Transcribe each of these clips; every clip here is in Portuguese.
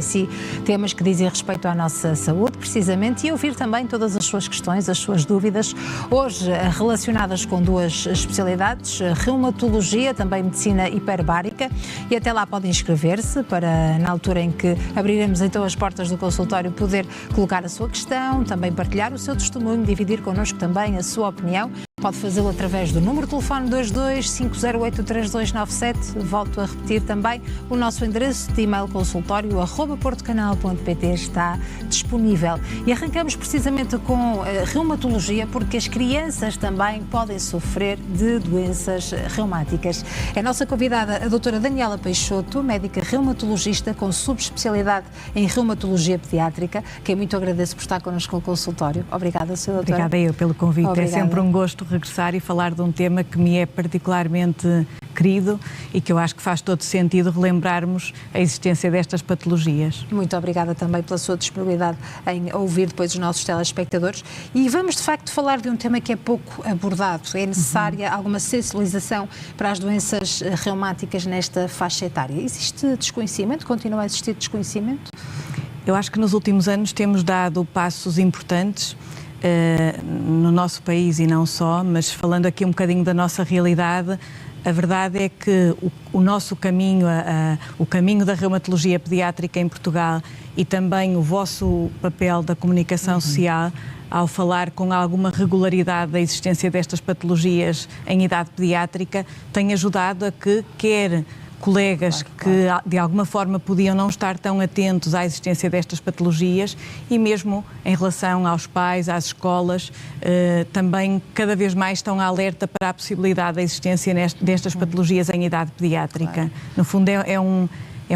Si, temas que dizem respeito à nossa saúde, precisamente, e ouvir também todas as suas questões, as suas dúvidas, hoje relacionadas com duas especialidades, reumatologia, também medicina hiperbárica, e até lá podem inscrever-se para, na altura em que abriremos então as portas do consultório, poder colocar a sua questão, também partilhar o seu testemunho, dividir connosco também a sua opinião. Pode fazê-lo através do número de telefone 22-508-3297. Volto a repetir também o nosso endereço de e-mail consultório@portocanal.pt está disponível. E arrancamos precisamente com reumatologia, porque as crianças também podem sofrer de doenças reumáticas. É a nossa convidada, a doutora Daniela Peixoto, médica reumatologista com subespecialidade em reumatologia pediátrica, que eu muito agradeço por estar connosco no consultório. Obrigada, Sra. Doutora. Obrigada eu pelo convite. Obrigada. É sempre um gosto regressar e falar de um tema que me é particularmente querido e que eu acho que faz todo sentido relembrarmos a existência destas patologias. Muito obrigada também pela sua disponibilidade em ouvir depois os nossos telespectadores. E vamos, de facto, falar de um tema que é pouco abordado. É necessária alguma sensibilização para as doenças reumáticas nesta faixa etária. Existe desconhecimento? Continua a existir desconhecimento? Eu acho que nos últimos anos temos dado passos importantes no nosso país e não só, mas falando aqui um bocadinho da nossa realidade, a verdade é que o nosso caminho, o caminho da reumatologia pediátrica em Portugal e também o vosso papel da comunicação social, ao falar com alguma regularidade da existência destas patologias em idade pediátrica, tem ajudado a que quer colegas que de alguma forma podiam não estar tão atentos à existência destas patologias e mesmo em relação aos pais, às escolas, também cada vez mais estão alerta para a possibilidade da existência destas patologias em idade pediátrica. No fundo é um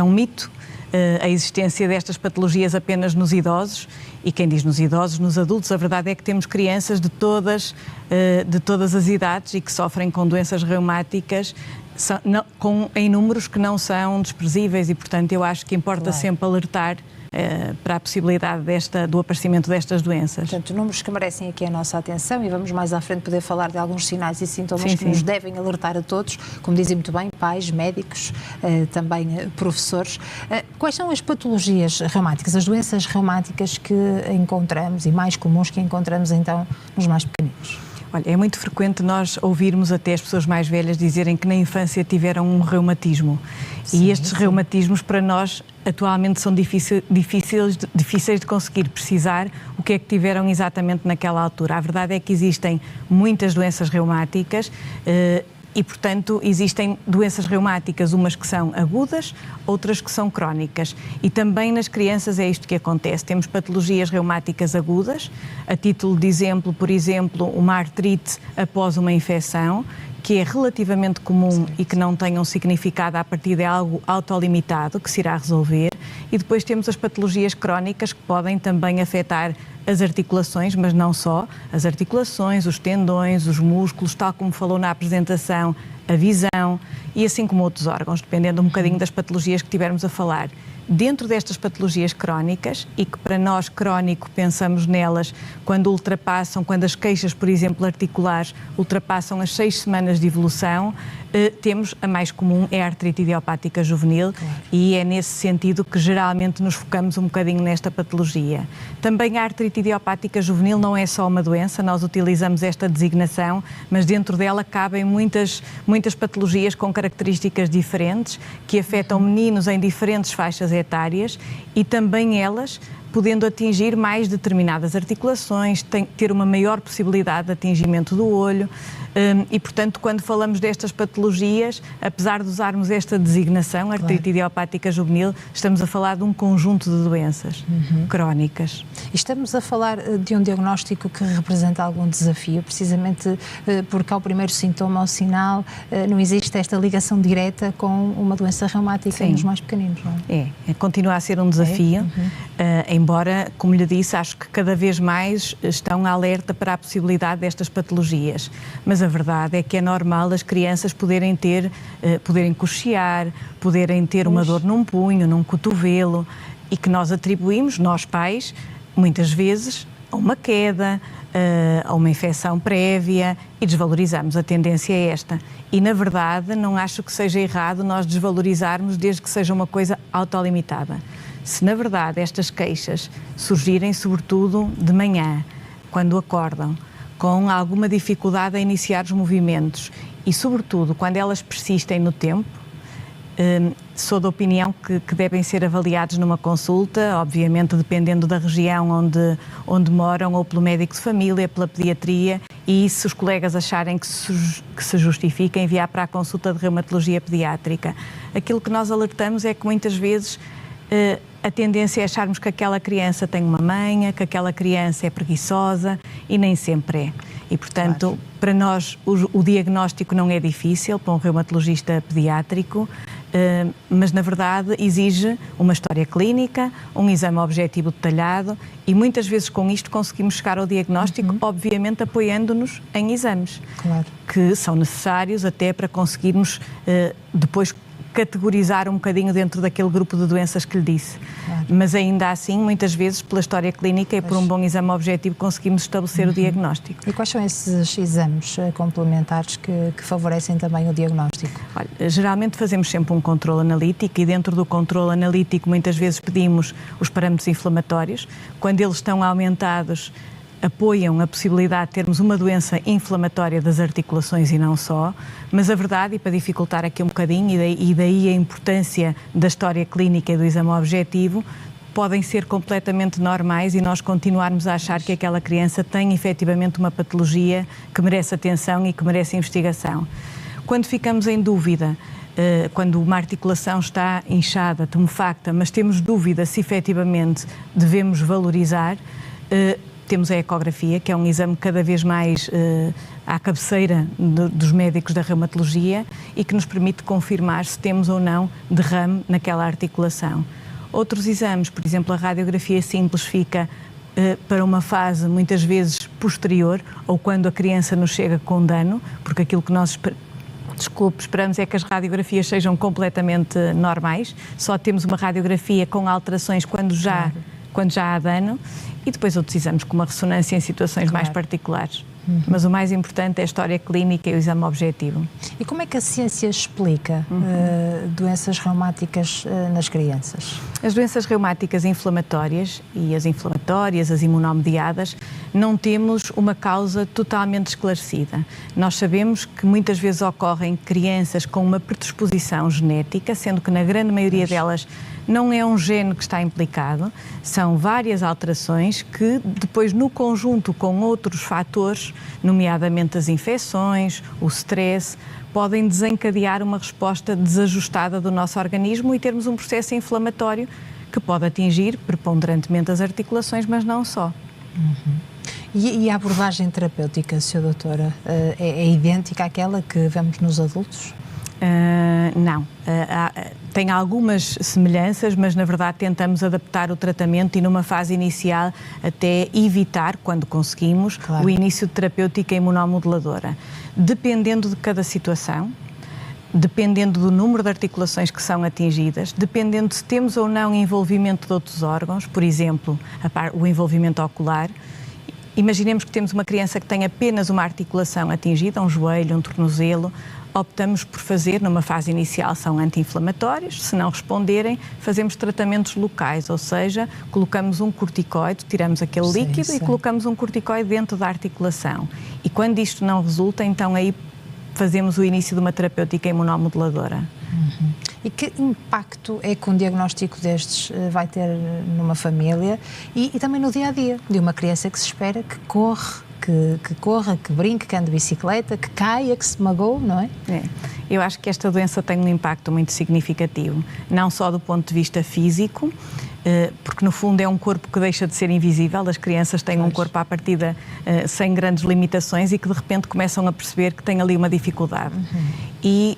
mito a existência destas patologias apenas nos idosos, e quem diz nos idosos, nos adultos, a verdade é que temos crianças de todas as idades e que sofrem com doenças reumáticas em números que não são desprezíveis e, portanto, eu acho que importa sempre alertar para a possibilidade do aparecimento destas doenças. Portanto, números que merecem aqui a nossa atenção, e vamos mais à frente poder falar de alguns sinais e sintomas que nos devem alertar a todos, como dizem muito bem, pais, médicos, também professores. Quais são as patologias reumáticas, as doenças reumáticas que encontramos e mais comuns que encontramos então nos mais pequeninos? Olha, é muito frequente nós ouvirmos até as pessoas mais velhas dizerem que na infância tiveram um reumatismo. E estes reumatismos para nós atualmente são difíceis de conseguir precisar o que é que tiveram exatamente naquela altura. A verdade é que existem muitas doenças reumáticas e, portanto, existem doenças reumáticas, umas que são agudas, outras que são crónicas. E também nas crianças é isto que acontece. Temos patologias reumáticas agudas, a título de exemplo, por exemplo, uma artrite após uma infecção, que é relativamente comum e que não tem um significado a partir de algo autolimitado, que se irá resolver. E depois temos as patologias crónicas, que podem também afetar as articulações, mas não só, as articulações, os tendões, os músculos, tal como falou na apresentação, a visão e assim como outros órgãos, dependendo um bocadinho das patologias que tivermos a falar. Dentro destas patologias crónicas, e que para nós crónico pensamos nelas quando as queixas, por exemplo, articulares, ultrapassam as 6 semanas de evolução, temos a mais comum, é a artrite idiopática juvenil, e é nesse sentido que geralmente nos focamos um bocadinho nesta patologia. Também a artrite idiopática juvenil não é só uma doença, nós utilizamos esta designação, mas dentro dela cabem muitas patologias com características diferentes, que afetam meninos em diferentes faixas etárias e também elas podendo atingir mais determinadas articulações, ter uma maior possibilidade de atingimento do olho e, portanto, quando falamos destas patologias, apesar de usarmos esta designação, artrite idiopática juvenil, estamos a falar de um conjunto de doenças crónicas. E estamos a falar de um diagnóstico que representa algum desafio, precisamente porque ao primeiro sintoma ou sinal não existe esta ligação direta com uma doença reumática nos mais pequeninos, não é? Continua a ser um desafio, embora, como lhe disse, acho que cada vez mais estão alerta para a possibilidade destas patologias. Mas a verdade é que é normal as crianças poderem coxear, poderem ter uma dor num punho, num cotovelo, e que nós atribuímos, nós pais, muitas vezes, a uma queda, a uma infecção prévia, e desvalorizamos. A tendência é esta. E, na verdade, não acho que seja errado nós desvalorizarmos desde que seja uma coisa autolimitada. Se na verdade estas queixas surgirem sobretudo de manhã, quando acordam, com alguma dificuldade a iniciar os movimentos e sobretudo quando elas persistem no tempo, sou da opinião que devem ser avaliados numa consulta, obviamente dependendo da região onde moram, ou pelo médico de família, pela pediatria, e se os colegas acharem que se justifica, enviar para a consulta de reumatologia pediátrica. Aquilo que nós alertamos é que muitas vezes a tendência é acharmos que aquela criança tem uma manha, que aquela criança é preguiçosa, e nem sempre é. E, portanto, para nós o diagnóstico não é difícil para um reumatologista pediátrico, mas na verdade exige uma história clínica, um exame objetivo detalhado, e muitas vezes com isto conseguimos chegar ao diagnóstico, obviamente apoiando-nos em exames, que são necessários até para conseguirmos depois categorizar um bocadinho dentro daquele grupo de doenças que lhe disse. Mas ainda assim, muitas vezes, pela história clínica e por um bom exame objetivo, conseguimos estabelecer o diagnóstico. E quais são esses exames complementares que favorecem também o diagnóstico? Olha, geralmente fazemos sempre um controle analítico, e dentro do controle analítico muitas vezes pedimos os parâmetros inflamatórios. Quando eles estão aumentados, apoiam a possibilidade de termos uma doença inflamatória das articulações e não só, mas a verdade, e para dificultar aqui um bocadinho, e daí a importância da história clínica e do exame objetivo, podem ser completamente normais e nós continuarmos a achar que aquela criança tem efetivamente uma patologia que merece atenção e que merece investigação. Quando ficamos em dúvida, quando uma articulação está inchada, tumefacta, mas temos dúvida se efetivamente devemos valorizar, temos a ecografia, que é um exame cada vez mais à cabeceira dos médicos da reumatologia e que nos permite confirmar se temos ou não derrame naquela articulação. Outros exames, por exemplo, a radiografia simples fica para uma fase muitas vezes posterior, ou quando a criança nos chega com dano, porque aquilo que nós esperamos é que as radiografias sejam completamente normais, só temos uma radiografia com alterações quando já há dano, e depois outros exames como a ressonância em situações mais particulares. Mas o mais importante é a história clínica e o exame objetivo. E como é que a ciência explica doenças reumáticas nas crianças? As doenças reumáticas inflamatórias e as inflamatórias, as imunomediadas, não temos uma causa totalmente esclarecida. Nós sabemos que muitas vezes ocorrem crianças com uma predisposição genética, sendo que na grande maioria delas não é um gene que está implicado, são várias alterações que depois, no conjunto com outros fatores, nomeadamente as infecções, o stress, podem desencadear uma resposta desajustada do nosso organismo e termos um processo inflamatório que pode atingir preponderantemente as articulações, mas não só. E a abordagem terapêutica, Sra. Doutora, é idêntica àquela que vemos nos adultos? Não. Tem algumas semelhanças, mas na verdade tentamos adaptar o tratamento e numa fase inicial até evitar, quando conseguimos, o início de terapêutica imunomoduladora. Dependendo de cada situação, dependendo do número de articulações que são atingidas, dependendo se temos ou não envolvimento de outros órgãos, por exemplo, o envolvimento ocular. Imaginemos que temos uma criança que tem apenas uma articulação atingida, um joelho, um tornozelo. Optamos por fazer, numa fase inicial, são anti-inflamatórios. Se não responderem, fazemos tratamentos locais, ou seja, colocamos um corticoide, tiramos aquele líquido e colocamos um corticoide dentro da articulação. E quando isto não resulta, então aí fazemos o início de uma terapêutica imunomoduladora. E que impacto é que um diagnóstico destes vai ter numa família e também no dia-a-dia de uma criança que se espera que corra, que brinque, que ande de bicicleta, que caia, que se magoe, não é? Eu acho que esta doença tem um impacto muito significativo, não só do ponto de vista físico, porque no fundo é um corpo que deixa de ser invisível. As crianças têm um corpo à partida sem grandes limitações e que de repente começam a perceber que têm ali uma dificuldade. E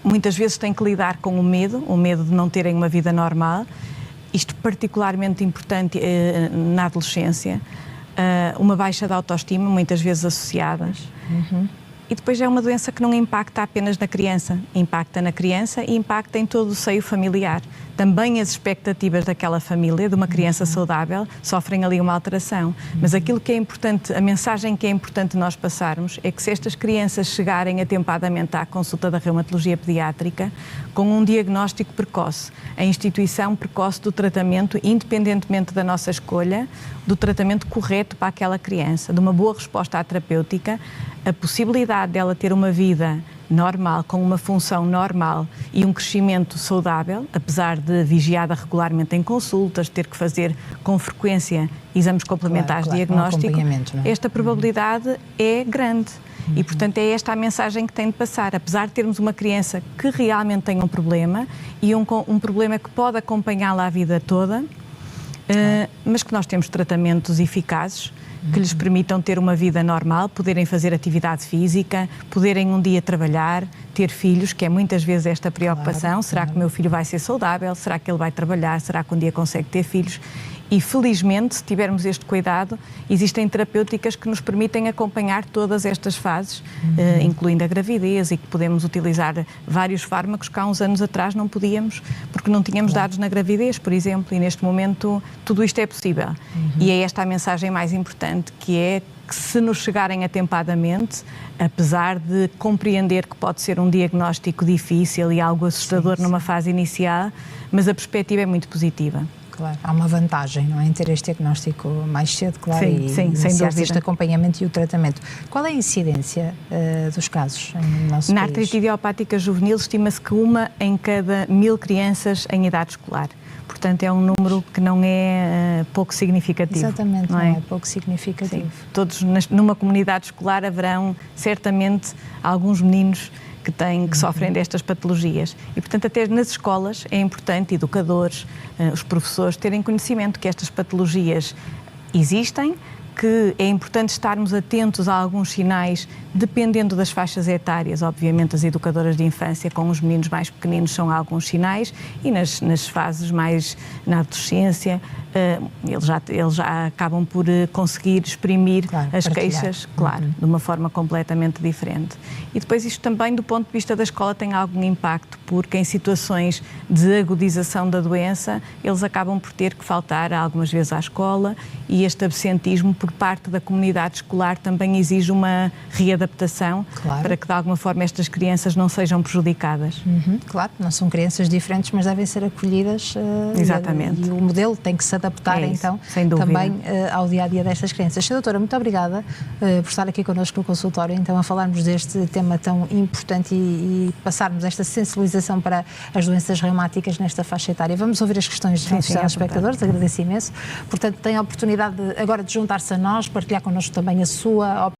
muitas vezes têm que lidar com o medo de não terem uma vida normal, isto particularmente importante na adolescência. Uma baixa de autoestima, muitas vezes associadas. E depois é uma doença que não impacta apenas na criança, impacta na criança e impacta em todo o seio familiar. Também as expectativas daquela família, de uma criança saudável, sofrem ali uma alteração. Mas aquilo que é importante, a mensagem que é importante nós passarmos é que se estas crianças chegarem atempadamente à consulta da reumatologia pediátrica, com um diagnóstico precoce, a instituição precoce do tratamento, independentemente da nossa escolha, do tratamento correto para aquela criança, de uma boa resposta à terapêutica, a possibilidade dela ter uma vida normal, com uma função normal e um crescimento saudável, apesar de vigiada regularmente em consultas, ter que fazer com frequência exames complementares de diagnóstico, esta probabilidade é grande. E, portanto, é esta a mensagem que tem de passar. Apesar de termos uma criança que realmente tem um problema e um problema que pode acompanhá-la a vida toda, mas que nós temos tratamentos eficazes que lhes permitam ter uma vida normal, poderem fazer atividade física, poderem um dia trabalhar, ter filhos, que é muitas vezes esta preocupação. Será que o meu filho vai ser saudável? Será que ele vai trabalhar? Será que um dia consegue ter filhos? E, felizmente, se tivermos este cuidado, existem terapêuticas que nos permitem acompanhar todas estas fases, incluindo a gravidez, e que podemos utilizar vários fármacos que há uns anos atrás não podíamos, porque não tínhamos dados na gravidez, por exemplo, e neste momento tudo isto é possível. E é esta a mensagem mais importante, que é que se nos chegarem atempadamente, apesar de compreender que pode ser um diagnóstico difícil e algo assustador numa fase inicial, mas a perspectiva é muito positiva. Claro, há uma vantagem, não é, em ter este diagnóstico mais cedo, claro, sem dúvida. Este acompanhamento e o tratamento. Qual é a incidência dos casos no nosso Na país? artrite idiopática juvenil estima-se que 1 em cada 1000 crianças em idade escolar. Portanto, é um número que não é pouco significativo. Exatamente, não é pouco significativo. Sim. Todos, numa comunidade escolar, haverão certamente alguns meninos que sofrem destas patologias. E, portanto, até nas escolas é importante, educadores, os professores, terem conhecimento que estas patologias existem, que é importante estarmos atentos a alguns sinais, dependendo das faixas etárias. Obviamente, as educadoras de infância com os meninos mais pequeninos são alguns sinais, e nas fases mais na adolescência, eles já acabam por conseguir exprimir as queixas, de uma forma completamente diferente. E depois isto também, do ponto de vista da escola, tem algum impacto, porque em situações de agudização da doença, eles acabam por ter que faltar algumas vezes à escola, e este absentismo por parte da comunidade escolar também exige uma readaptação para que, de alguma forma, estas crianças não sejam prejudicadas. Claro, não são crianças diferentes, mas devem ser acolhidas. Exatamente. E o modelo tem que se adaptar, então, também ao dia-a-dia destas crianças. Doutora, muito obrigada por estar aqui connosco no consultório, então, a falarmos deste tema tão importante e passarmos esta sensibilização para as doenças reumáticas nesta faixa etária. Vamos ouvir as questões dos nossos telespectadores, agradeço imenso. Portanto, tem a oportunidade agora de juntar-se a nós, partilhar connosco também a sua opinião.